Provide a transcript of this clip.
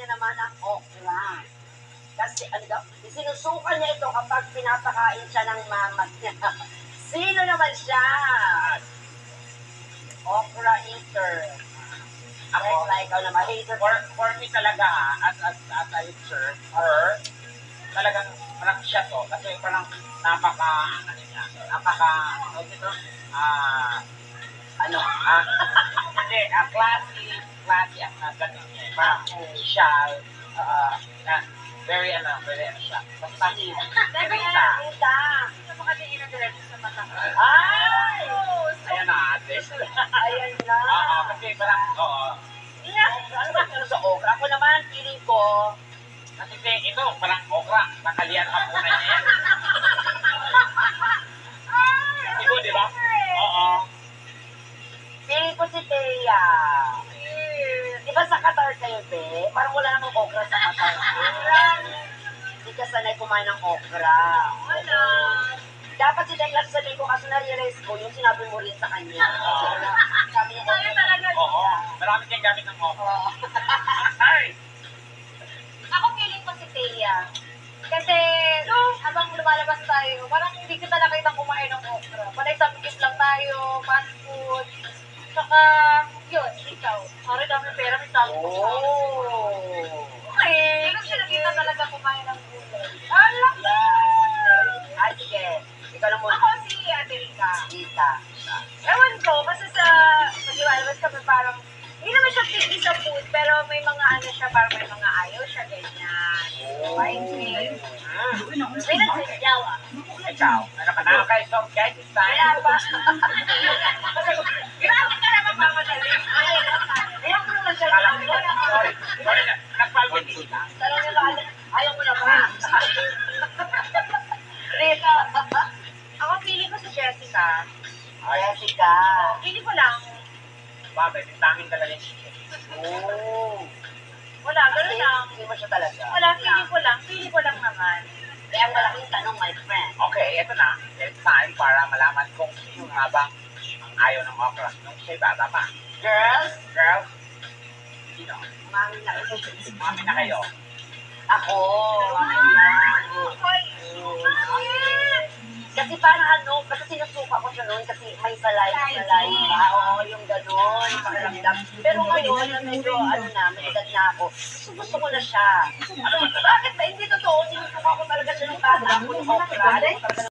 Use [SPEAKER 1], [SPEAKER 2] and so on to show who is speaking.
[SPEAKER 1] naman ang okra. Kasi ano daw, sinusuka niya ito kapag pinapakain siya ng mama niya. Sino naman siya? Okra eater.
[SPEAKER 2] Ako,
[SPEAKER 1] Ikaw naman, hater.
[SPEAKER 2] for me talaga, as I observe her, talagang parang siya to. Kasi parang ano niya, ano dito, hindi, classy ang ganun niya. Parang social, na very siya. Basta,
[SPEAKER 1] Rita.
[SPEAKER 3] Ano kasi inadiretso sa mata ko?
[SPEAKER 1] Ay!
[SPEAKER 2] ayan na, ate.
[SPEAKER 1] Ayan na.
[SPEAKER 2] Kasi parang,
[SPEAKER 1] Ano ba ito sa okra? Ako naman, feeling ko,
[SPEAKER 2] kasi ito, parang okra, nakalian ka muna niya yan. Ito, di ba? Oo.
[SPEAKER 1] feeling ko si Thea. Di ba sa Qatar kayo, be? Parang wala namang okra sa Qatar. Hindi ka sanay kumain ng okra.
[SPEAKER 3] Wala.
[SPEAKER 1] Dapat si Thea sasabihin ko kasi na-realize ko yung sinabi mo rin sa kanya. Sabi niya,
[SPEAKER 3] Tayo talaga.
[SPEAKER 2] Oo. Marami kang gamit ng okra. Ay!
[SPEAKER 3] Ako feeling ko si Thea. Kasi, habang lumalabas tayo, parang hindi kita nakita kumain ng okra. Panay samgit lang tayo, fast food. Saka, yun, ikaw. Sorry, dami pera, may tawag ko siya. Okay. Pero siya nakita talaga kumain ng gulay. Alam mo!
[SPEAKER 1] Ay, sige. Ikaw na muna.
[SPEAKER 3] Ako si Ate Rika.
[SPEAKER 1] Tita.
[SPEAKER 3] Ewan ko, kasi sa pag-iwalabas kami parang, hindi naman siya picky sa food, pero may mga ano siya, parang may mga ayaw siya, ganyan. White may nagsisigyaw ah.
[SPEAKER 2] Ikaw, ano ka na? Okay, so guys, it's time.
[SPEAKER 3] Kaya ba? Grabe ka naman mamadali.
[SPEAKER 1] Ayaw ko naman siya.
[SPEAKER 2] Sorry na, nagpalpiti ka.
[SPEAKER 1] Talaga nila, ayaw mo na ba? Rita.
[SPEAKER 3] Ako feeling ko si Jessica.
[SPEAKER 1] Jessica.
[SPEAKER 3] Feeling ko lang,
[SPEAKER 2] Bakit? Yung tanging talaga yung chicken.
[SPEAKER 1] Oh.
[SPEAKER 3] wala, gano'n lang.
[SPEAKER 1] Hindi mo siya talaga.
[SPEAKER 3] Wala, feeling ko lang naman.
[SPEAKER 1] Kaya ang malaking tanong, my friend.
[SPEAKER 2] Okay, eto na. It's time para malaman kung sino nga ba ang ayaw ng okra. Nung siya'y bata pa.
[SPEAKER 1] Girls,
[SPEAKER 2] Girls, sino?
[SPEAKER 1] mami na
[SPEAKER 2] Mami na kayo.
[SPEAKER 1] Ako. Kasi parang ano, kasi sinusuka ko siya noon kasi may salay ba? Oo, yung gano'n, yung pakiramdam. Pero ngayon, na medyo, may edad na ako, gusto ko na siya. Bakit ba? Hindi totoo, sinusuka ko talaga siya ng kada. Ako yung okra.